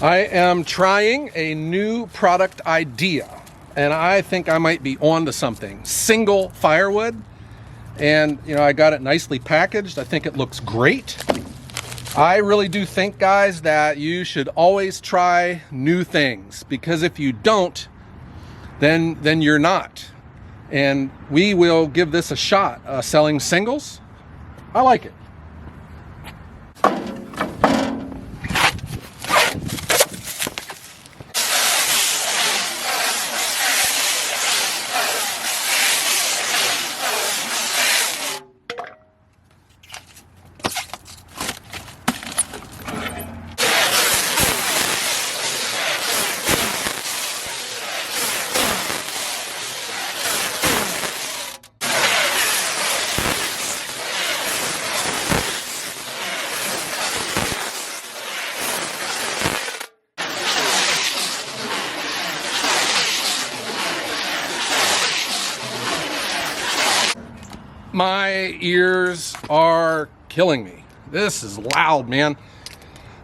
I am trying a new product idea, and I think I might be on to something. Single firewood, and I got it nicely packaged. I think it looks great. I really do think, guys, that you should always try new things, because if you don't, then you're not. And we will give this a shot, selling singles. I like it. My ears are killing me. This is loud, man.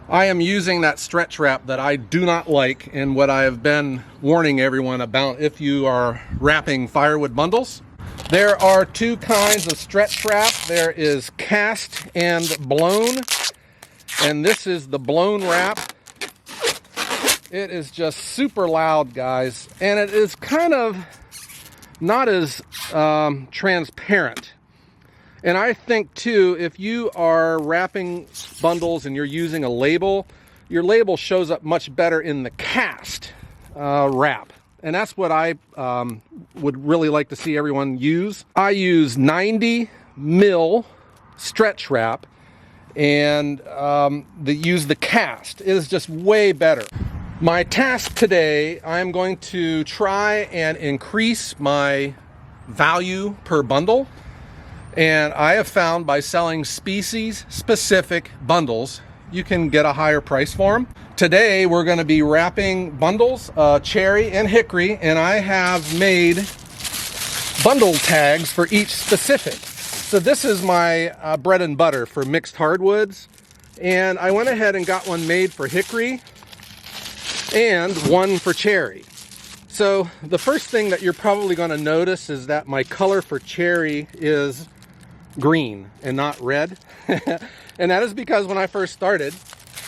I am using that stretch wrap that I do not like, and what I have been warning everyone about if you are wrapping firewood bundles. There are two kinds of stretch wrap. There is cast and blown, and this is the blown wrap. It is just super loud, guys, and it is kind of not as transparent. And I think too, if you are wrapping bundles and you're using a label, your label shows up much better in the cast wrap. And that's what I would really like to see everyone use. I use 90 mil stretch wrap and use the cast. It is just way better. My task today, I'm going to try and increase my value per bundle. And I have found by selling species-specific bundles, you can get a higher price for them. Today, we're going to be wrapping bundles, cherry and hickory, and I have made bundle tags for each specific. So this is my bread and butter for mixed hardwoods, and I went ahead and got one made for hickory and one for cherry. So the first thing that you're probably going to notice is that my color for cherry is green and not red. And that is because when I first started,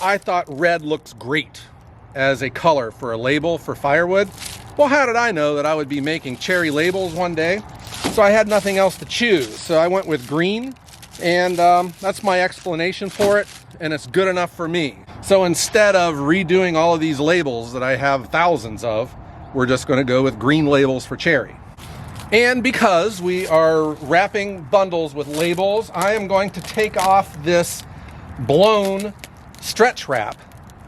I thought red looks great as a color for a label for firewood. Well, how did I know that I would be making cherry labels one day? So I had nothing else to choose. So I went with green, and that's my explanation for it, and it's good enough for me. So instead of redoing all of these labels that I have thousands of, we're just going to go with green labels for cherry. And because we are wrapping bundles with labels, I am going to take off this blown stretch wrap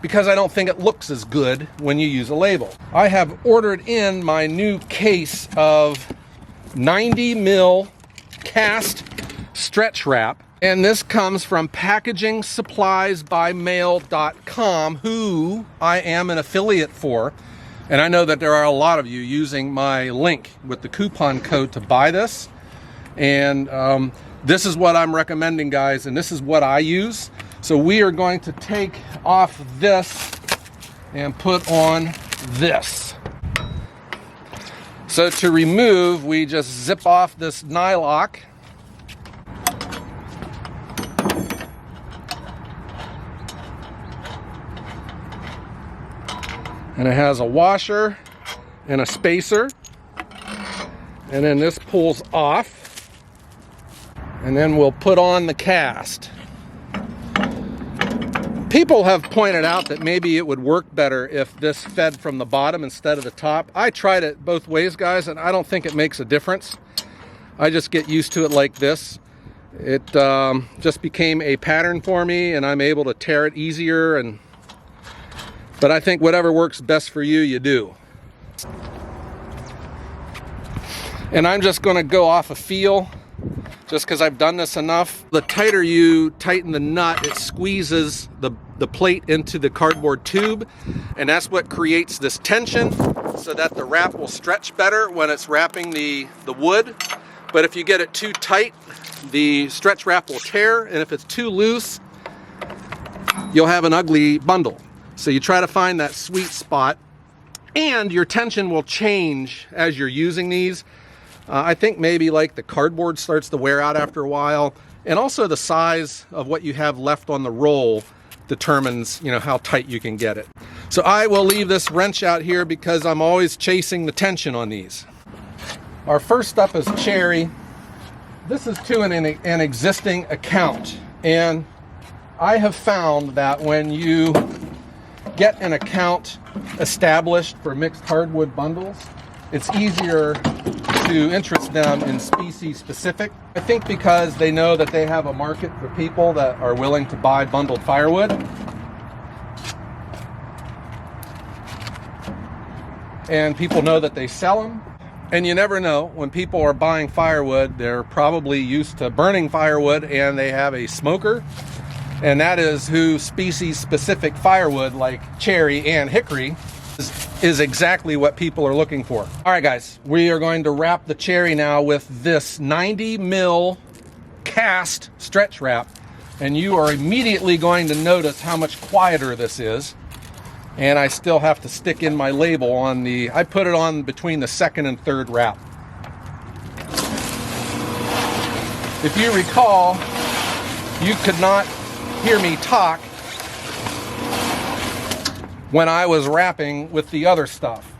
because I don't think it looks as good when you use a label. I have ordered in my new case of 90 mil cast stretch wrap, and this comes from PackagingSuppliesByMail.com, who I am an affiliate for. And I know that there are a lot of you using my link with the coupon code to buy this. And this is what I'm recommending, guys, and this is what I use. So we are going to take off this and put on this. So to remove, we just zip off this nylock. And it has a washer and a spacer. And then this pulls off. And then we'll put on the cast. People have pointed out that maybe it would work better if this fed from the bottom instead of the top. I tried it both ways, guys, and I don't think it makes a difference. I just get used to it like this. It just became a pattern for me, and I'm able to tear it easier. But I think whatever works best for you, you do. And I'm just going to go off a feel, just because I've done this enough. The tighter you tighten the nut, it squeezes the plate into the cardboard tube, and that's what creates this tension so that the wrap will stretch better when it's wrapping the wood. But if you get it too tight, the stretch wrap will tear, and if it's too loose, you'll have an ugly bundle. So you try to find that sweet spot, and your tension will change as you're using these. I think maybe like the cardboard starts to wear out after a while, and also the size of what you have left on the roll determines, you know, how tight you can get it. So I will leave this wrench out here because I'm always chasing the tension on these. Our first up is cherry. This is to an existing account, and I have found that when you get an account established for mixed hardwood bundles, it's easier to interest them in species specific. I think because they know that they have a market for people that are willing to buy bundled firewood. And people know that they sell them. And you never know, when people are buying firewood, they're probably used to burning firewood and they have a smoker. And that is who species specific firewood like cherry and hickory is exactly what people are looking for. All right, guys, we are going to wrap the cherry now with this 90 mil cast stretch wrap, and you are immediately going to notice how much quieter this is. And I still have to stick in my label on the, I put it on between the second and third wrap. If you recall, you could not hear me talk when I was wrapping with the other stuff.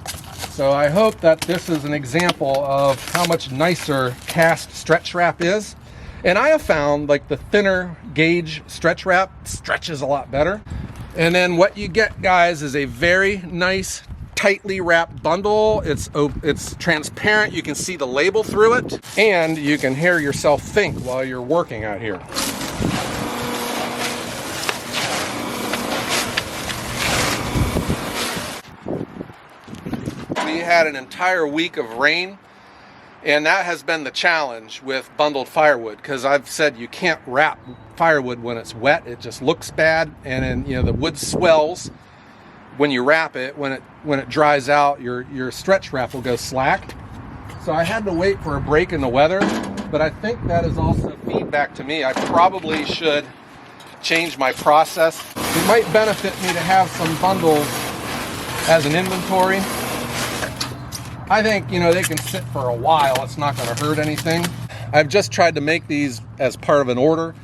So I hope that this is an example of how much nicer cast stretch wrap is. And I have found like the thinner gauge stretch wrap stretches a lot better. And then what you get, guys, is a very nice tightly wrapped bundle. It's transparent, you can see the label through it, and you can hear yourself think while you're working out here. We had an entire week of rain, and that has been the challenge with bundled firewood, because I've said you can't wrap firewood when it's wet. It just looks bad, and then, you know, the wood swells when you wrap it. When it dries out, your stretch wrap will go slack. So I had to wait for a break in the weather, but I think that is also feedback to me. I probably should change my process. It might benefit me to have some bundles as an inventory. I think, you know, they can sit for a while. It's not going to hurt anything. I've just tried to make these as part of an order,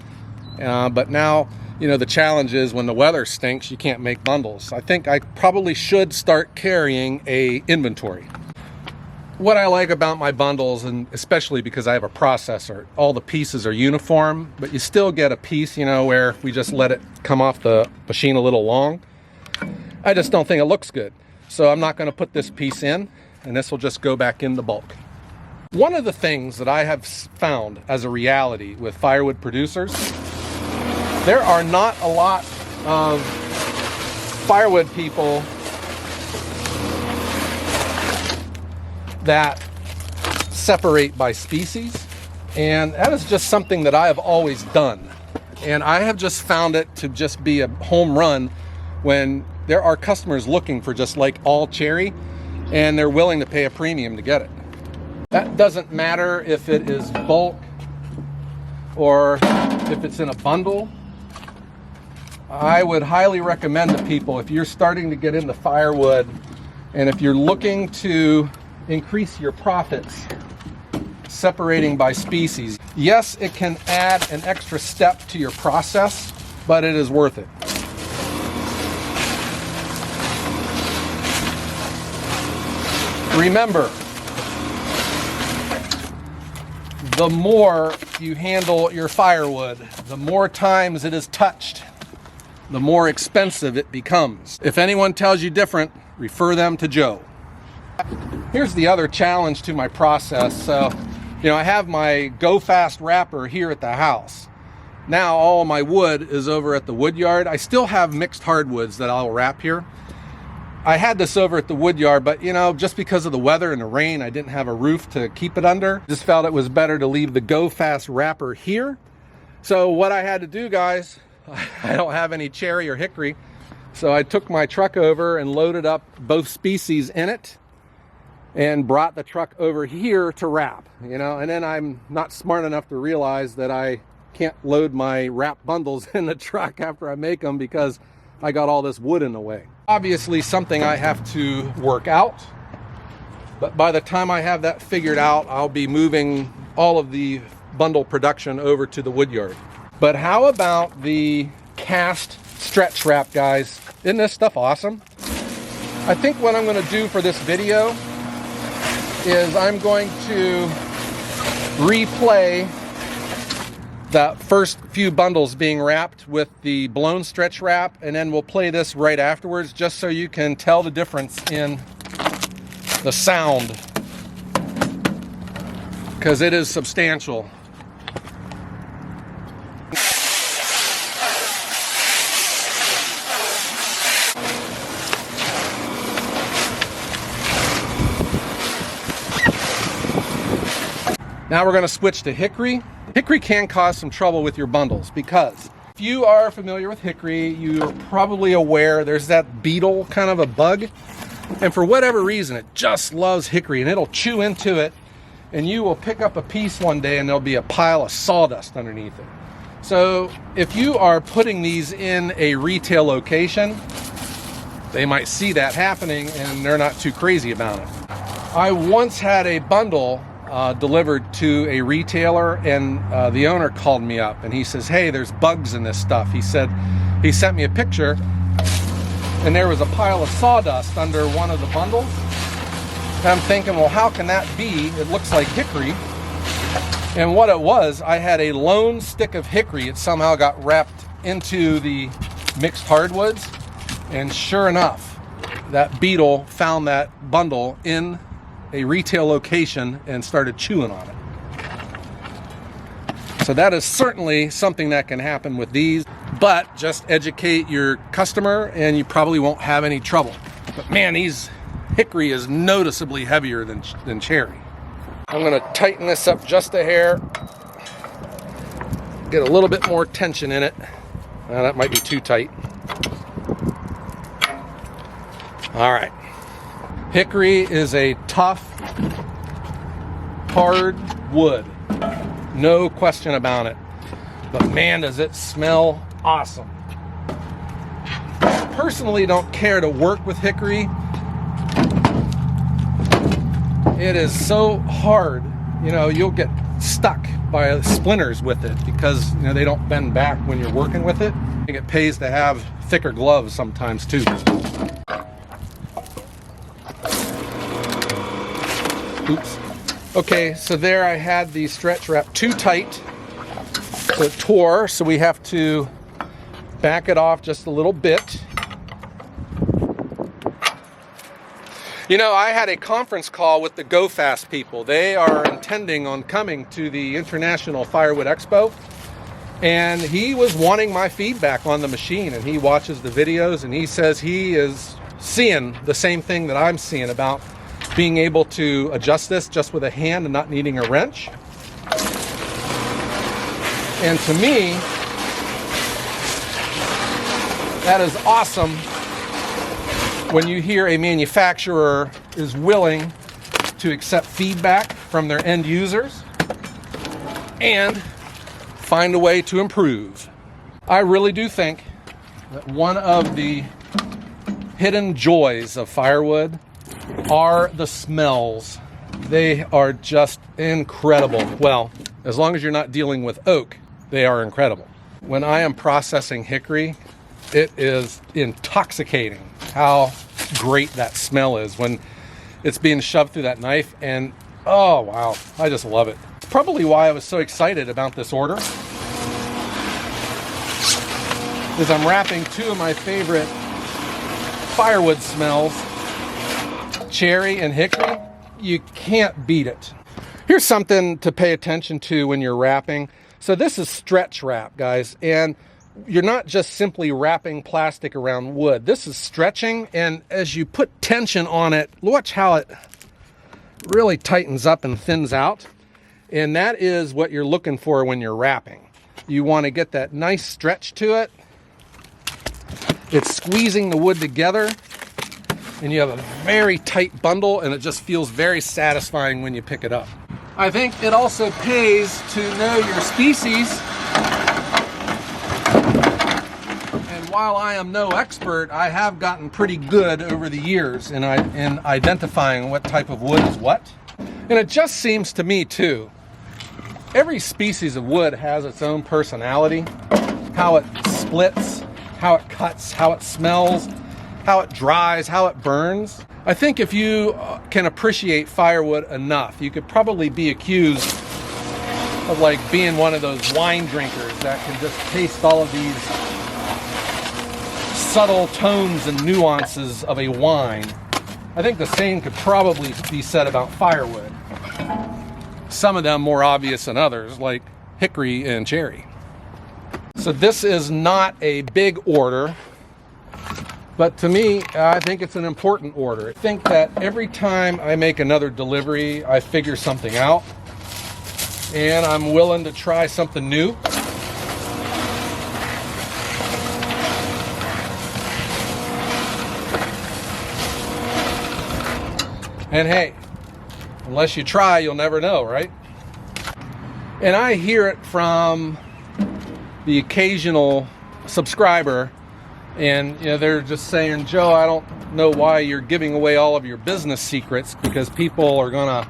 but now, you know, the challenge is when the weather stinks, you can't make bundles. I think I probably should start carrying a inventory. What I like about my bundles, and especially because I have a processor, all the pieces are uniform, but you still get a piece, you know, where we just let it come off the machine a little long. I just don't think it looks good. So I'm not going to put this piece in, and this will just go back in the bulk. One of the things that I have found as a reality with firewood producers, there are not a lot of firewood people that separate by species, and that is just something that I have always done. And I have just found it to just be a home run when there are customers looking for just like all cherry, and they're willing to pay a premium to get it. That doesn't matter if it is bulk or if it's in a bundle. I would highly recommend to people, if you're starting to get into firewood and if you're looking to increase your profits, separating by species. Yes, it can add an extra step to your process, but it is worth it. Remember, the more you handle your firewood, the more times it is touched, the more expensive it becomes. If anyone tells you different, refer them to Joe. Here's the other challenge to my process. So, you know, I have my Go Fast wrapper here at the house. Now all my wood is over at the wood yard. I still have mixed hardwoods that I'll wrap here. I had this over at the wood yard, but you know, just because of the weather and the rain, I didn't have a roof to keep it under. Just felt it was better to leave the Go Fast wrapper here. So what I had to do, guys, I don't have any cherry or hickory. So I took my truck over and loaded up both species in it and brought the truck over here to wrap, you know, and then I'm not smart enough to realize that I can't load my wrap bundles in the truck after I make them, because I got all this wood in the way. Obviously something I have to work out, but by the time I have that figured out, I'll be moving all of the bundle production over to the wood yard. But how about the cast stretch wrap, guys? Isn't this stuff awesome? I think what I'm going to do for this video is I'm going to replay the first few bundles being wrapped with the blown stretch wrap, and then we'll play this right afterwards just so you can tell the difference in the sound, because it is substantial. Now we're going to switch to hickory. Hickory can cause some trouble with your bundles because if you are familiar with hickory, you're probably aware there's that beetle kind of a bug. And for whatever reason, it just loves hickory and it'll chew into it. And you will pick up a piece one day and there'll be a pile of sawdust underneath it. So if you are putting these in a retail location, they might see that happening and they're not too crazy about it. I once had a bundle delivered to a retailer, and the owner called me up and he says, hey, there's bugs in this stuff. He said, he sent me a picture and there was a pile of sawdust under one of the bundles. And I'm thinking, well, how can that be? It looks like hickory. And what it was, I had a lone stick of hickory. It somehow got wrapped into the mixed hardwoods, and sure enough, that beetle found that bundle in a retail location and started chewing on it. So that is certainly something that can happen with these, but just educate your customer and you probably won't have any trouble. But man, these hickory is noticeably heavier than cherry. I'm gonna tighten this up just a hair, get a little bit more tension in it. That might be too tight. All right. Hickory is a tough, hard wood. No question about it. But man, does it smell awesome. I personally don't care to work with hickory. It is so hard. You know, you'll get stuck by splinters with it because, you know, they don't bend back when you're working with it. I think it pays to have thicker gloves sometimes too. Oops. Okay, so there I had the stretch wrap too tight, so it tore, so we have to back it off just a little bit. You know, I had a conference call with the Go Fast people. They are intending on coming to the International Firewood Expo, and he was wanting my feedback on the machine, and he watches the videos and he says he is seeing the same thing that I'm seeing about being able to adjust this just with a hand and not needing a wrench. And to me, that is awesome when you hear a manufacturer is willing to accept feedback from their end users and find a way to improve. I really do think that one of the hidden joys of firewood are the smells. They are just incredible. Well, as long as you're not dealing with oak, they are incredible. When I am processing hickory, it is intoxicating how great that smell is when it's being shoved through that knife, and oh wow, I just love it. It's probably why I was so excited about this order, is I'm wrapping two of my favorite firewood smells, cherry and hickory. You can't beat it. Here's something to pay attention to when you're wrapping. So this is stretch wrap, guys, and you're not just simply wrapping plastic around wood. This is stretching, and as you put tension on it, watch how it really tightens up and thins out. And that is what you're looking for when you're wrapping. You want to get that nice stretch to it. It's squeezing the wood together, and you have a very tight bundle, and it just feels very satisfying when you pick it up. I think it also pays to know your species and while I am no expert, I have gotten pretty good over the years in identifying what type of wood is what. And it just seems to me too, every species of wood has its own personality, how it splits, how it cuts, how it smells, how it dries, how it burns. I think if you can appreciate firewood enough, you could probably be accused of like being one of those wine drinkers that can just taste all of these subtle tones and nuances of a wine. I think the same could probably be said about firewood. Some of them more obvious than others, like hickory and cherry. So this is not a big order, but to me, I think it's an important order. I think that every time I make another delivery, I figure something out, and I'm willing to try something new. And hey, unless you try, you'll never know, right? And I hear it from the occasional subscriber, and you know, they're just saying, Joe, I don't know why you're giving away all of your business secrets, because people are gonna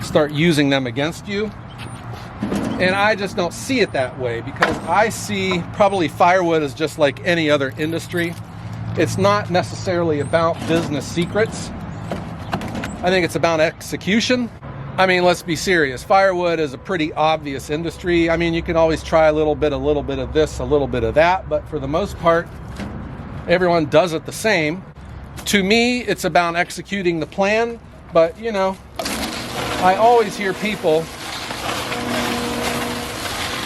start using them against you. And I just don't see it that way, because I see probably firewood as just like any other industry. It's not necessarily about business secrets. I think it's about execution. I mean, let's be serious. Firewood is a pretty obvious industry. I mean, you can always try a little bit of this, a little bit of that, but for the most part, everyone does it the same. To me, it's about executing the plan, but you know, I always hear people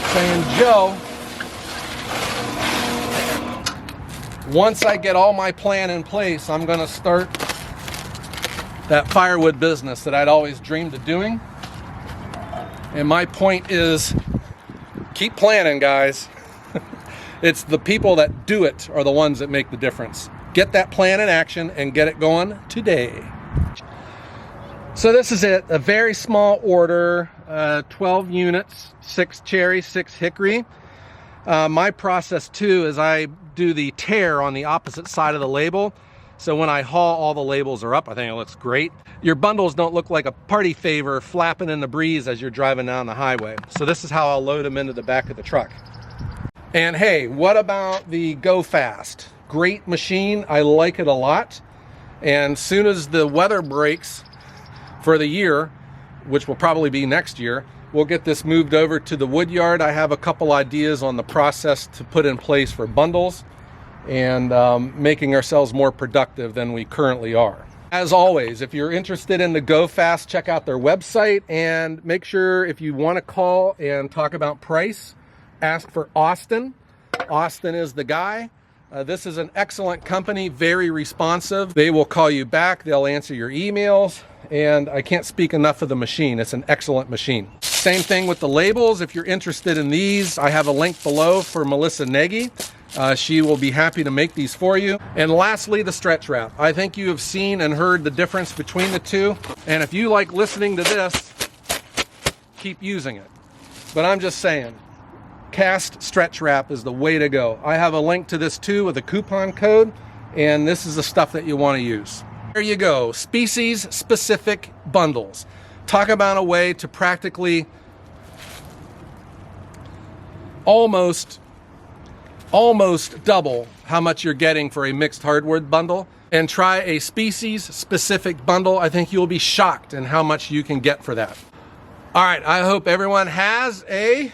saying, Joe, once I get all my plan in place, I'm gonna start that firewood business that I'd always dreamed of doing. And my point is, keep planning, guys. It's the people that do it are the ones that make the difference. Get that plan in action and get it going today. So this is it, a very small order, 12 units, 6 cherry, 6 hickory. My process too is I do the tear on the opposite side of the label. So when I haul, all the labels are up. I think it looks great. Your bundles don't look like a party favor flapping in the breeze as you're driving down the highway. So this is how I'll load them into the back of the truck. And hey, what about the Go Fast? Great machine, I like it a lot. And soon as the weather breaks for the year, which will probably be next year, we'll get this moved over to the wood yard. I have a couple ideas on the process to put in place for bundles and making ourselves more productive than we currently are. As always, if you're interested in the Go Fast, check out their website, and make sure if you want to call and talk about price, ask for Austin. Austin is the guy. This is an excellent company, very responsive. They will call you back, they'll answer your emails, and I can't speak enough of the machine. It's an excellent machine. Same thing with the labels. If you're interested in these, I have a link below for Melissa Nagy. She will be happy to make these for you. And lastly, the stretch wrap. I think you have seen and heard the difference between the two. And if you like listening to this, keep using it. But I'm just saying, cast stretch wrap is the way to go. I have a link to this too with a coupon code, and this is the stuff that you want to use. There you go, species specific bundles. Talk about a way to practically almost double how much you're getting for a mixed hardwood bundle, and try a species specific bundle. I think you'll be shocked in how much you can get for that. All right, I hope everyone has a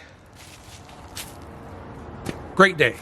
great day.